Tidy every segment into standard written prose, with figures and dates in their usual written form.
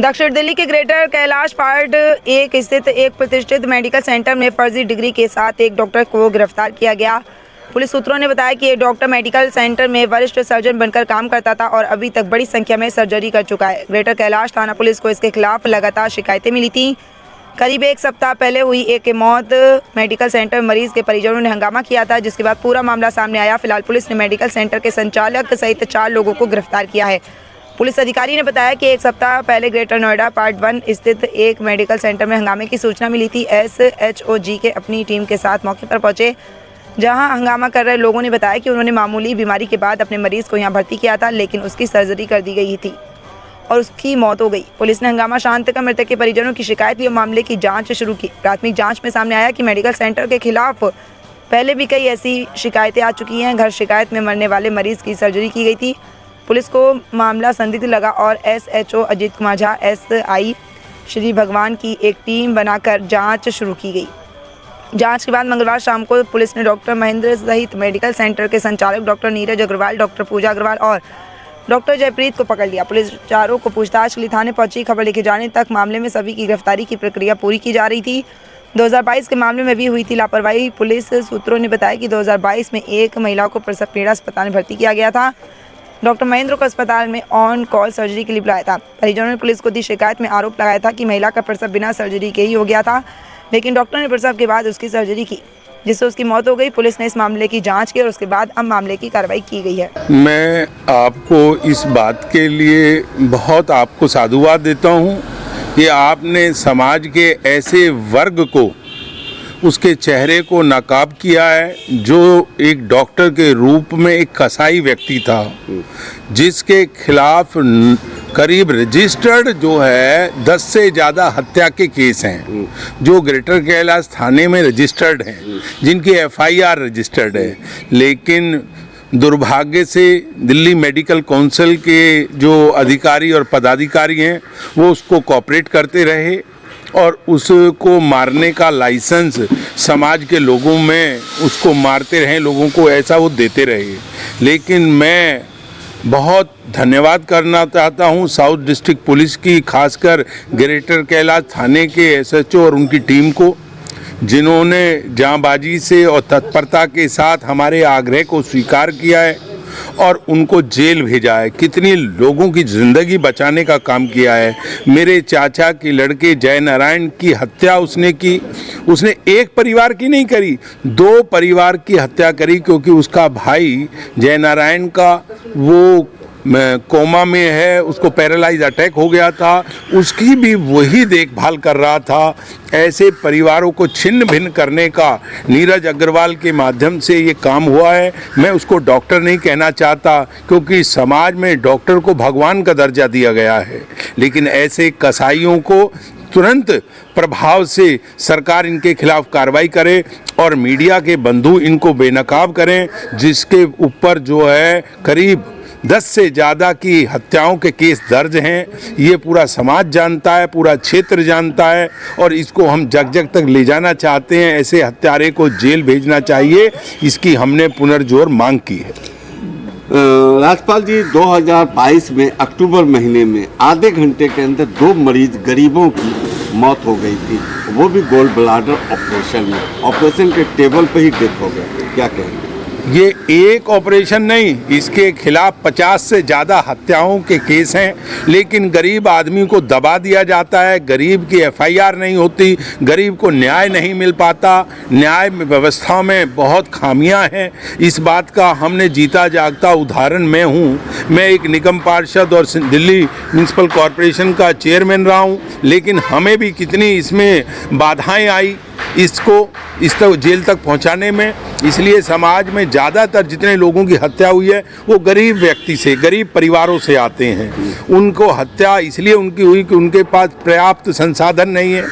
दक्षिण दिल्ली के greater Kailash part 1 स्थित एक प्रतिष्ठित मेडिकल सेंटर में फर्जी डिग्री के साथ एक डॉक्टर को गिरफ्तार किया गया। पुलिस सूत्रों ने बताया कि ये डॉक्टर मेडिकल सेंटर में वरिष्ठ सर्जन बनकर काम करता था और अभी तक बड़ी संख्या में सर्जरी कर चुका है। ग्रेटर कैलाश थाना पुलिस को इसके खिलाफ लगातार शिकायतें मिली थी। करीब एक सप्ताह पहले हुई एक मौत मेडिकल सेंटर मरीज के परिजनों ने हंगामा किया था, जिसके बाद पूरा मामला सामने आया। फिलहाल पुलिस ने मेडिकल सेंटर के संचालक सहित 4 लोगों को गिरफ्तार किया है। पुलिस अधिकारी ने बताया कि एक सप्ताह पहले ग्रेटर नोएडा पार्ट 1 स्थित एक मेडिकल सेंटर में हंगामे की सूचना मिली थी। SHOG के अपनी टीम के साथ मौके पर पहुंचे, जहां हंगामा कर रहे लोगों ने बताया कि उन्होंने मामूली बीमारी के बाद अपने मरीज को यहां भर्ती किया था, लेकिन उसकी सर्जरी कर दी गई थी और उसकी मौत हो गई। पुलिस ने हंगामा शांत कर मृतक के परिजनों की शिकायत ली और मामले की जाँच शुरू की। प्राथमिक जाँच में सामने आया कि मेडिकल सेंटर के खिलाफ पहले भी कई ऐसी शिकायतें आ चुकी हैं। घर शिकायत में मरने वाले मरीज की सर्जरी की गई थी। पुलिस को मामला संदिग्ध लगा और SHO अजीत कुमार झा SI श्री भगवान की एक टीम बनाकर जांच शुरू की गई। जांच के बाद मंगलवार शाम को पुलिस ने डॉक्टर महेंद्र सहित मेडिकल सेंटर के संचालक डॉक्टर नीरज अग्रवाल, डॉक्टर पूजा अग्रवाल और डॉक्टर जयप्रीत को पकड़ लिया। पुलिस चारों को पूछताछ के लिए थाने पहुंची। खबर लिखे जाने तक मामले में सभी की गिरफ्तारी की प्रक्रिया पूरी की जा रही थी। 2022 के मामले में भी हुई थी लापरवाही। पुलिस सूत्रों ने बताया कि 2022 में एक महिला को प्रसव पीड़ा अस्पताल में भर्ती किया गया था। डॉक्टर महेंद्र को अस्पताल में ऑन कॉल सर्जरी के लिए बुलाया था। परिजनों ने पुलिस को दी शिकायत में आरोप लगाया था कि महिला का प्रसव बिना सर्जरी के ही हो गया था, लेकिन डॉक्टर ने प्रसव के बाद उसकी सर्जरी की, जिससे उसकी मौत हो गई। पुलिस ने इस मामले की जांच की और उसके बाद अब मामले की कार्रवाई की गई है। मैं आपको इस बात के लिए बहुत आपको साधुवाद देता हूं कि आपने समाज के ऐसे वर्ग को, उसके चेहरे को नकाब किया है, जो एक डॉक्टर के रूप में एक कसाई व्यक्ति था, जिसके खिलाफ करीब रजिस्टर्ड जो है 10 से ज़्यादा हत्या के केस हैं, जो ग्रेटर कैलाश थाने में रजिस्टर्ड हैं, जिनकी FIR रजिस्टर्ड है। लेकिन दुर्भाग्य से दिल्ली मेडिकल काउंसिल के जो अधिकारी और पदाधिकारी हैं, वो उसको कोऑपरेट करते रहे और उसको मारने का लाइसेंस समाज के लोगों में उसको मारते रहे, लोगों को ऐसा वो देते रहे। लेकिन मैं बहुत धन्यवाद करना चाहता हूँ साउथ डिस्ट्रिक्ट पुलिस की, खासकर ग्रेटर कैलाश थाने के SHO और उनकी टीम को, जिन्होंने जांबाजी से और तत्परता के साथ हमारे आग्रह को स्वीकार किया है और उनको जेल भेजा है। कितनी लोगों की ज़िंदगी बचाने का काम किया है। मेरे चाचा के लड़के जय नारायण की हत्या उसने की। उसने एक परिवार की नहीं करी, 2 परिवार की हत्या करी, क्योंकि उसका भाई जय नारायण का वो कोमा में है, उसको पैरालाइज अटैक हो गया था, उसकी भी वही देखभाल कर रहा था। ऐसे परिवारों को छिन्न भिन्न करने का नीरज अग्रवाल के माध्यम से ये काम हुआ है। मैं उसको डॉक्टर नहीं कहना चाहता, क्योंकि समाज में डॉक्टर को भगवान का दर्जा दिया गया है, लेकिन ऐसे कसाईयों को तुरंत प्रभाव से सरकार इनके खिलाफ कार्रवाई करे और मीडिया के बंधु इनको बेनकाब करें, जिसके ऊपर जो है करीब 10 से ज़्यादा की हत्याओं के केस दर्ज हैं। ये पूरा समाज जानता है, पूरा क्षेत्र जानता है और इसको हम जग जग तक ले जाना चाहते हैं। ऐसे हत्यारे को जेल भेजना चाहिए, इसकी हमने पुनर्जोर मांग की है। राजपाल जी, 2022 में अक्टूबर महीने में आधे घंटे के अंदर 2 मरीज गरीबों की मौत हो गई थी, वो भी गोल ब्लाडर ऑपरेशन में। ऑपरेशन के टेबल पे ही डेथ हो गए, क्या कहेंगे? ये एक ऑपरेशन नहीं, इसके खिलाफ 50 से ज़्यादा हत्याओं के केस हैं, लेकिन गरीब आदमी को दबा दिया जाता है, गरीब की FIR नहीं होती, गरीब को न्याय नहीं मिल पाता। न्याय व्यवस्था में बहुत खामियां हैं। इस बात का हमने जीता जागता उदाहरण मैं हूँ। मैं एक निगम पार्षद और दिल्ली म्यूनसिपल कॉरपोरेशन का चेयरमैन रहा हूँ, लेकिन हमें भी कितनी इसमें बाधाएँ आई इसको इस तक जेल तक पहुंचाने में। इसलिए समाज में ज़्यादातर जितने लोगों की हत्या हुई है वो गरीब व्यक्ति से, गरीब परिवारों से आते हैं। उनको हत्या इसलिए उनकी हुई कि उनके पास पर्याप्त संसाधन नहीं है,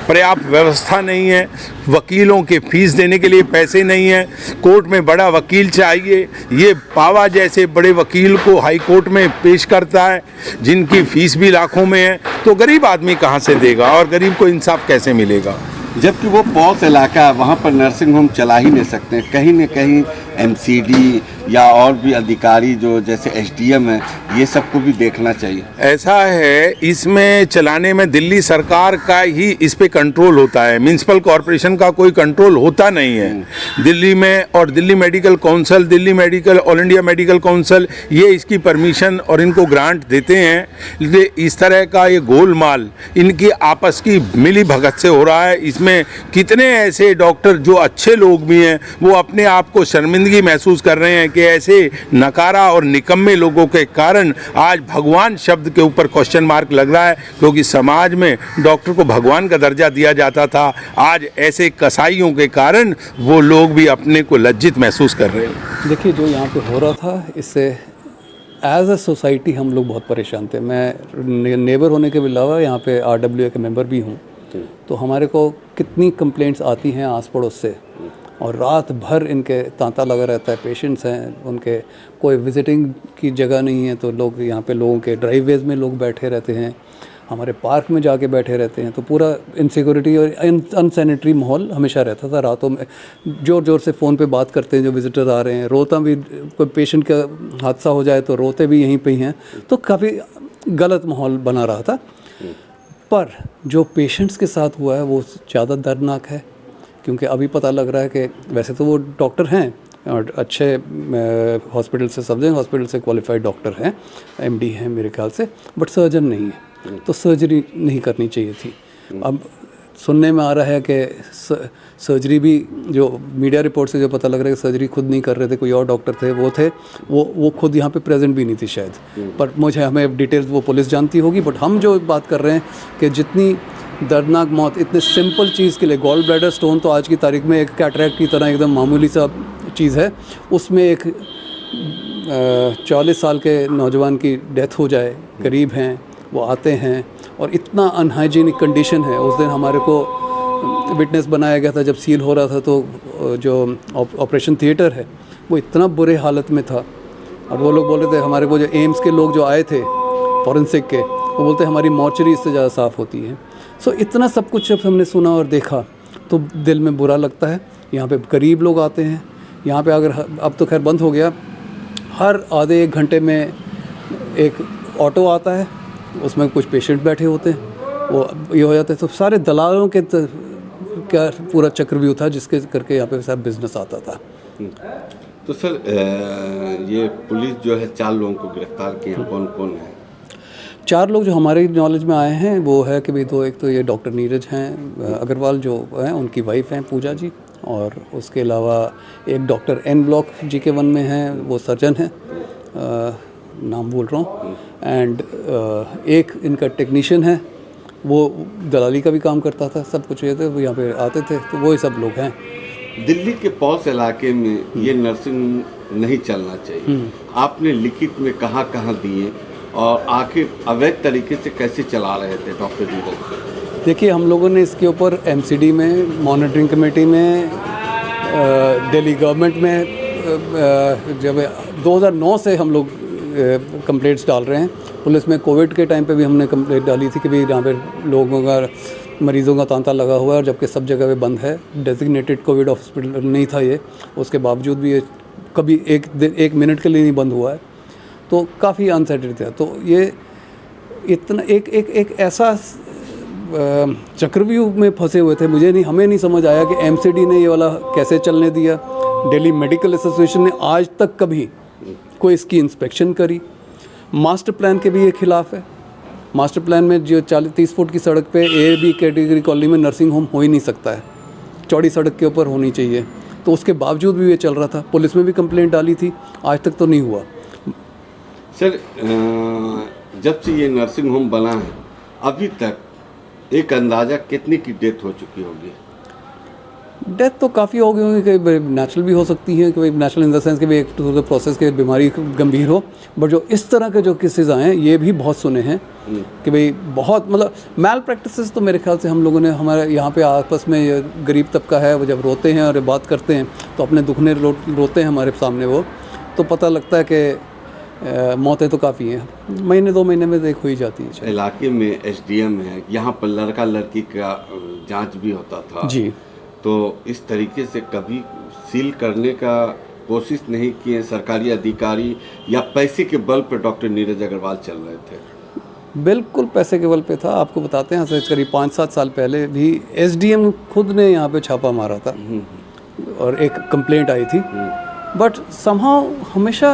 पर्याप्त व्यवस्था नहीं है, वकीलों के फीस देने के लिए पैसे नहीं है, कोर्ट में बड़ा वकील चाहिए। ये पावा जैसे बड़े वकील को हाई कोर्ट में पेश करता है, जिनकी फीस भी लाखों में है, तो गरीब आदमी कहाँ से देगा और गरीब को इंसाफ कैसे मिलेगा? जबकि वो पॉश इलाका है, वहाँ पर नर्सिंग होम चला ही नहीं सकते। कहीं न कहीं एमसीडी या और भी अधिकारी जो जैसे एसडीएम है, ये सबको भी देखना चाहिए? ऐसा है, इसमें चलाने में दिल्ली सरकार का ही इस पे कंट्रोल होता है, म्यूनिसिपल कॉरपोरेशन का कोई कंट्रोल होता नहीं है दिल्ली में। और Delhi medical council, Delhi medical, all India medical council, ये इसकी परमिशन और इनको ग्रांट देते हैं। इस तरह का ये गोलमाल इनकी आपस की मिली भगत से हो रहा है। इसमें कितने ऐसे डॉक्टर जो अच्छे लोग भी हैं, वो अपने आप को शर्मिंदगी महसूस कर रहे हैं कि ऐसे नकारा और निकम्मे लोगों के कारण आज भगवान शब्द के ऊपर क्वेश्चन मार्क लग रहा है, क्योंकि समाज में डॉक्टर को भगवान का दर्जा दिया जाता था। आज ऐसे कसाईयों के कारण वो लोग भी अपने को लज्जित महसूस कर रहे हैं। देखिए, जो यहाँ पे हो रहा था, इससे एज अ सोसाइटी हम लोग बहुत परेशान थे। मैं नेबर होने के अलावा यहाँ पे RWA के मेंबर भी हूँ, तो हमारे को कितनी कंप्लेंट्स आती हैं आस पड़ोस से, और रात भर इनके तांता लगा रहता है। पेशेंट्स हैं, उनके कोई विजिटिंग की जगह नहीं है, तो लोग यहाँ पे लोगों के ड्राइवेज में लोग बैठे रहते हैं, हमारे पार्क में जाके बैठे रहते हैं। तो पूरा इनसिक्योरिटी और अनसैनिटरी माहौल हमेशा रहता था। रातों में ज़ोर ज़ोर से फ़ोन पे बात करते हैं जो विजिटर आ रहे हैं, रोता भी, कोई पेशेंट का हादसा हो जाए तो रोते भी यहीं पे ही हैं। तो काफ़ी गलत माहौल बना रहा था। पर जो पेशेंट्स के साथ हुआ है वो ज़्यादा दर्दनाक है, क्योंकि अभी पता लग रहा है कि वैसे तो वो डॉक्टर हैं और अच्छे हॉस्पिटल से, सफदरजंग हॉस्पिटल से क्वालिफाइड डॉक्टर हैं, MD हैं मेरे ख्याल से, बट सर्जन नहीं है। तो सर्जरी नहीं करनी चाहिए थी। अब सुनने में आ रहा है कि सर्जरी भी, जो मीडिया रिपोर्ट से जो पता लग रहा है कि सर्जरी खुद नहीं कर रहे थे, कोई और डॉक्टर थे, वो खुद यहाँ पे प्रेजेंट भी नहीं थी शायद। पर हमें डिटेल्स वो पुलिस जानती होगी। बट हम जो बात कर रहे हैं कि जितनी दर्दनाक मौत इतने सिंपल चीज़ के लिए, गॉल ब्लैडर स्टोन तो आज की तारीख में एक कैटरैक्ट की तरह एकदम मामूली सा चीज़ है, उसमें एक 40 साल के नौजवान की डेथ हो जाए, गरीब हैं, वो आते हैं और इतना अनहाइजीनिक कंडीशन है। उस दिन हमारे को विटनेस बनाया गया था जब सील हो रहा था, तो जो ऑपरेशन थिएटर है वो इतना बुरे हालत में था। और वो लोग बोल रहे थे, हमारे को जो एम्स के लोग जो आए थे फॉरेंसिक के, वो बोलते हमारी मॉर्चरी इससे ज़्यादा साफ़ होती है। सो इतना सब कुछ जब हमने सुना और देखा तो दिल में बुरा लगता है। यहाँ पे गरीब लोग आते हैं, यहाँ पे अगर अब तो खैर बंद हो गया, हर आधे एक घंटे में एक ऑटो आता है, उसमें कुछ पेशेंट बैठे होते हैं, वो ये हो जाते हैं। तो सारे दलालों के क्या पूरा चक्रव्यूह था जिसके करके यहाँ पे सारा बिजनेस आता था। तो सर, ये पुलिस जो है 4 लोगों को गिरफ्तार किए, कौन कौन है? 4 लोग जो हमारे नॉलेज में आए हैं वो है कि भाई, एक तो ये डॉक्टर नीरज हैं अग्रवाल जो हैं, उनकी वाइफ हैं पूजा जी, और उसके अलावा एक डॉक्टर N ब्लॉक GK1 में हैं, वो सर्जन हैं, नाम बोल रहा हूँ, एंड एक इनका टेक्नीशियन है, वो दलाली का भी काम करता था। सब कुछ ये थे, वो यहाँ पे आते थे, तो वही सब लोग हैं। दिल्ली के पॉश इलाके में ये नर्सिंग नहीं चलना चाहिए, आपने लिखित में कहाँ दिए और आखिर अवैध तरीके से कैसे चला रहे थे डॉक्टर नीरज? देखिए, हम लोगों ने इसके ऊपर MCD में, मॉनिटरिंग कमेटी में, दिल्ली गवर्नमेंट में जब 2009 से हम लोग कंप्लेंट्स डाल रहे हैं। पुलिस में कोविड के टाइम पे भी हमने कंप्लेंट डाली थी कि भाई यहाँ पे लोगों का, मरीज़ों का तांता लगा हुआ है, और जबकि सब जगह पे बंद है। डेजिग्नेटेड कोविड हॉस्पिटल नहीं था ये, उसके बावजूद भी ये कभी एक मिनट के लिए नहीं बंद हुआ है। तो काफ़ी अनसर्टेनिटी था। तो ये इतना एक ऐसा चक्रव्यूह में फंसे हुए थे, हमें नहीं समझ आया कि MCD ने ये वाला कैसे चलने दिया। दिल्ली मेडिकल एसोसिएशन ने आज तक कभी कोई इसकी इंस्पेक्शन करी। मास्टर प्लान के भी ये खिलाफ है। मास्टर प्लान में जो 40-30 फुट की सड़क पे A-B कैटेगरी कॉलोनी में नर्सिंग होम हो ही नहीं सकता है, चौड़ी सड़क के ऊपर होनी चाहिए। तो उसके बावजूद भी ये चल रहा था। पुलिस में भी कंप्लेंट डाली थी, आज तक तो नहीं हुआ। सर, जब से ये नर्सिंग होम बना है अभी तक एक अंदाज़ा कितनी की डेथ हो चुकी होगी? डेथ तो काफ़ी हो गई होगी, कि नेचुरल भी हो सकती है, कि भाई नेचुरल इन द सेंस कि भाई एक तो प्रोसेस के बीमारी गंभीर हो। बट जो इस तरह के जो केसेस आए हैं ये भी बहुत सुने हैं कि भाई बहुत, मतलब मैल प्रैक्टिसेस तो मेरे ख्याल से हम लोगों ने, हमारे यहाँ पे आपस में ये गरीब तबका है, वो जब रोते हैं और बात करते हैं तो अपने दुखने रोते हैं हमारे सामने, वो तो पता लगता है कि मौतें तो काफ़ी हैं, महीने 2 महीने में देख हो ही जाती है। इलाके में SDM है, यहाँ पर लड़का लड़की का जांच भी होता था जी। तो इस तरीके से कभी सील करने का कोशिश नहीं किए सरकारी अधिकारी, या पैसे के बल पर डॉक्टर नीरज अग्रवाल चल रहे थे? बिल्कुल पैसे के बल पे था। आपको बताते हैं, करीब 5-7 साल पहले भी एसडीएम खुद ने यहाँ पे छापा मारा था और एक कंप्लेंट आई थी। बट समहाउ हमेशा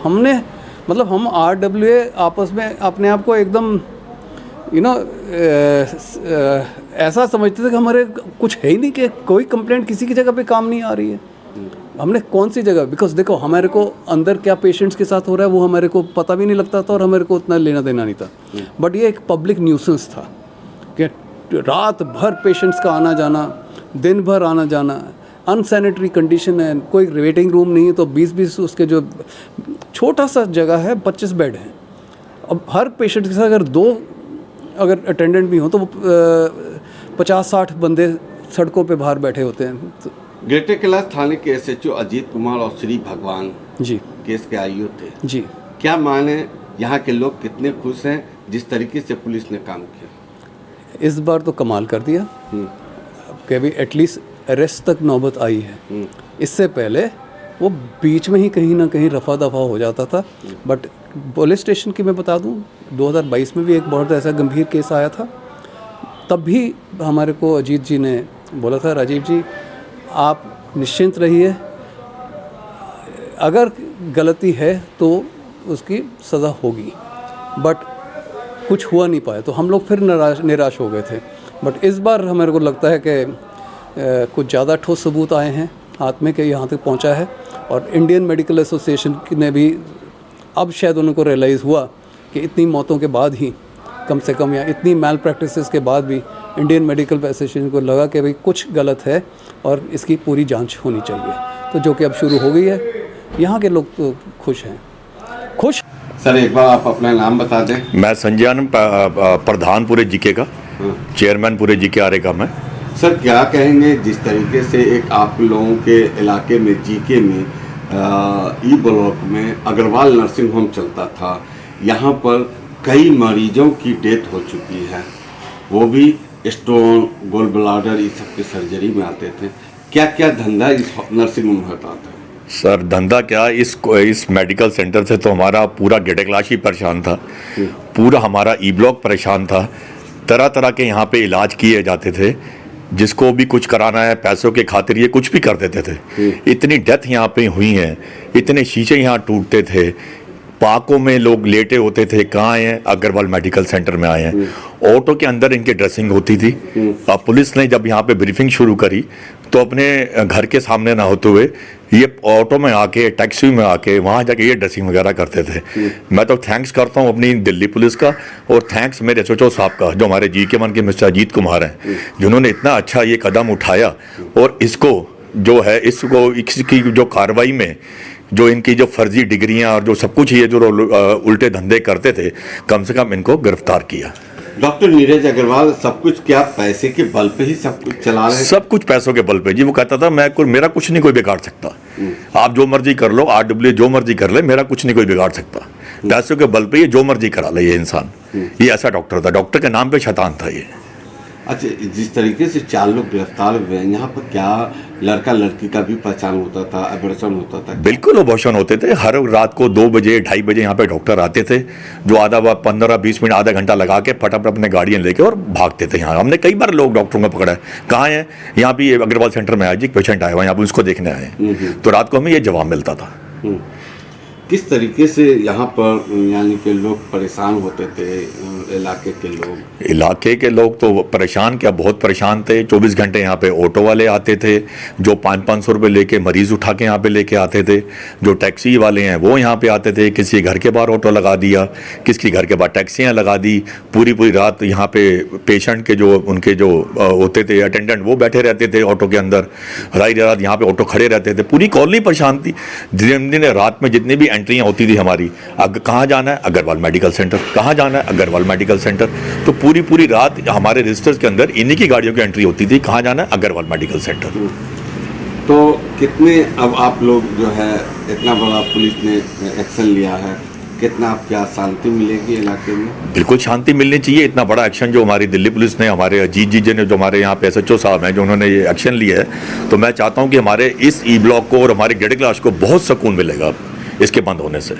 हमने मतलब हम आरडब्ल्यूए आपस में अपने आप को एकदम ऐसा समझते थे कि हमारे कुछ है ही नहीं, कि कोई कंप्लेंट किसी की जगह पे काम नहीं आ रही है। हमने कौन सी जगह, बिकॉज देखो हमारे को अंदर क्या पेशेंट्स के साथ हो रहा है वो हमारे को पता भी नहीं लगता था और हमारे को उतना लेना देना नहीं था। बट ये एक पब्लिक न्यूसेंस था कि रात भर पेशेंट्स का आना जाना, दिन भर आना जाना, अनसैनिटरी कंडीशन है, कोई वेटिंग रूम नहीं है, तो 20-20 उसके जो छोटा सा जगह है 25 बेड हैं। अब हर पेशेंट के साथ अगर 2 अटेंडेंट भी हों तो वो 50-60 बंदे सड़कों पे बाहर बैठे होते हैं। तो ग्रेटर कैलाश थाने के एसएचओ अजीत कुमार और श्री भगवान जी केस के आईओ थे जी, क्या माने, यहाँ के लोग कितने खुश हैं जिस तरीके से पुलिस ने काम किया? इस बार तो कमाल कर दिया कि अभी एटलीस्ट अरेस्ट तक नौबत आई है। इससे पहले वो बीच में ही कहीं ना कहीं रफा दफा हो जाता था। बट पुलिस स्टेशन की मैं बता दूं, 2022 में भी एक बहुत ऐसा गंभीर केस आया था। तब भी हमारे को अजीत जी ने बोला था, राजीव जी आप निश्चिंत रहिए, अगर गलती है तो उसकी सज़ा होगी। बट कुछ हुआ नहीं पाया तो हम लोग फिर निराश हो गए थे। बट इस बार हमारे को लगता है कि कुछ ज़्यादा ठोस सबूत आए हैं हाथ में कि यहाँ तक पहुँचा है। और इंडियन मेडिकल एसोसिएशन ने भी अब शायद उनको रियलाइज़ हुआ कि इतनी मौतों के बाद ही कम से कम, या इतनी मैल प्रैक्टिसेस के बाद भी इंडियन मेडिकल एसोसिएशन को लगा कि भाई कुछ गलत है और इसकी पूरी जांच होनी चाहिए, तो जो कि अब शुरू हो गई है। यहाँ के लोग तो खुश हैं। खुश सर, एक बार आप अपना नाम बता दें। मैं संजय प्रधान पूरे जीके का, चेयरमैन पूरे जीके आरे का मैं। सर, क्या कहेंगे जिस तरीके से एक आप लोगों के इलाके में जीके में ई ब्लॉक में अग्रवाल नर्सिंग होम चलता था, यहाँ पर कई मरीजों की डेथ हो चुकी है, वो भी स्टोन, गोल ब्लाडर, इस सब की सर्जरी में आते थे। क्या क्या धंधा इस नर्सिंग होम में होता था? सर धंधा क्या, इस मेडिकल सेंटर से तो हमारा पूरा ग्रेटर कैलाश ही परेशान था, पूरा हमारा ई ब्लॉक परेशान था। तरह तरह के यहाँ पे इलाज किए जाते थे, जिसको भी कुछ कराना है पैसों के खातिर ये कुछ भी कर देते थे। इतनी डेथ यहाँ पे हुई हैं, इतने शीशे यहाँ टूटते थे, पाकों में लोग लेटे होते थे। कहाँ हैं? अग्रवाल मेडिकल सेंटर में आए हैं। ऑटो के अंदर इनकी ड्रेसिंग होती थी। अब पुलिस ने जब यहाँ पे ब्रीफिंग शुरू करी तो अपने घर के सामने ना होते हुए ये ऑटो में आके, टैक्सी में आके वहाँ जाके ये ड्रेसिंग वगैरह करते थे। मैं तो थैंक्स करता हूँ अपनी दिल्ली पुलिस का, और थैंक्स मेरे एसएचओ साहब का, जो हमारे जीके के मिस्टर अजीत कुमार हैं, जिन्होंने इतना अच्छा ये कदम उठाया। और इसको जो है, इसकी जो कार्रवाई में जो इनकी जो फर्जी डिग्रियां और जो सब कुछ ये जो उल्टे धंधे करते थे, कम से कम इनको गिरफ्तार किया। डॉक्टर नीरज अग्रवाल सब कुछ क्या पैसे के बल पे ही सब कुछ चला रहे हैं? सब कुछ पैसों के बल पे जी। वो कहता था मेरा कुछ नहीं कोई बिगाड़ सकता, आप जो मर्जी कर लो, आरडब्ल्यू जो मर्जी कर ले, मेरा कुछ नहीं कोई बिगाड़ सकता। पैसों के बल पे ये जो मर्जी करा ले ये इंसान। ये ऐसा डॉक्टर था, डॉक्टर के नाम पे शैतान था ये। अच्छा, जिस तरीके से 4 लोग गिरफ्तार हुए हैं, यहाँ पर क्या लड़का लड़की का भी पहचान होता था, अबॉर्शन होता था? बिल्कुल अबॉर्शन होते थे। हर रात को 2 बजे 2:30 बजे यहाँ पे डॉक्टर आते थे, जो 15-20 मिनट आधा घंटा लगा के फटाफट अपने गाड़ियाँ लेके और भागते थे। यहाँ हमने कई बार लोग डॉक्टरों को पकड़ा है। कहाँ है? यहाँ भी अग्रवाल सेंटर में आया जी, पेशेंट आया हुआ, यहाँ पे उसको देखने आए, तो रात को हमें ये जवाब मिलता था। किस तरीके से यहाँ पर यानी कि लोग परेशान होते थे? इलाके के लोग तो परेशान क्या, बहुत परेशान थे। 24 घंटे यहाँ पे ऑटो वाले आते थे, जो 500-500 रुपये लेके मरीज़ उठा के यहाँ पे लेके आते थे। जो टैक्सी वाले हैं वो यहाँ पे आते थे, किसी घर के बाहर ऑटो लगा दिया, किसी घर के बाहर टैक्सियाँ लगा दी। पूरी रात यहाँ पे पेशेंट के जो उनके जो होते थे अटेंडेंट, वो बैठे रहते थे ऑटो के अंदर। रात यहाँ पे ऑटो खड़े रहते थे। पूरी कॉलोनी परेशान थी। दिन रात में जितनी भी एंट्रियाँ होती थी हमारी, कहाँ जाना है? Agarwal medical centre. कहाँ जाना है? Agarwal medical centre. तो पूरी रात हमारे रजिस्टर्स के अंदर इन्हीं की गाड़ियों की एंट्री होती थी। कहाँ जाना है? Agarwal medical centre. तो कितने, अब आप लोग जो है इतना बड़ा पुलिस ने एक्शन लिया है, कितना आपके यहाँ शांति मिलेगी इलाके में? बिल्कुल शांति मिलनी चाहिए। इतना बड़ा एक्शन जो हमारी दिल्ली पुलिस ने, हमारे अजीत जी ने, जो हमारे यहाँ पे SHO साहब हैं, जो उन्होंने ये एक्शन लिया है, तो मैं चाहता हूँ कि हमारे इस ई ब्लॉक को और हमारे गेटे क्लास को बहुत सुकून मिलेगा इसके बंद होने से।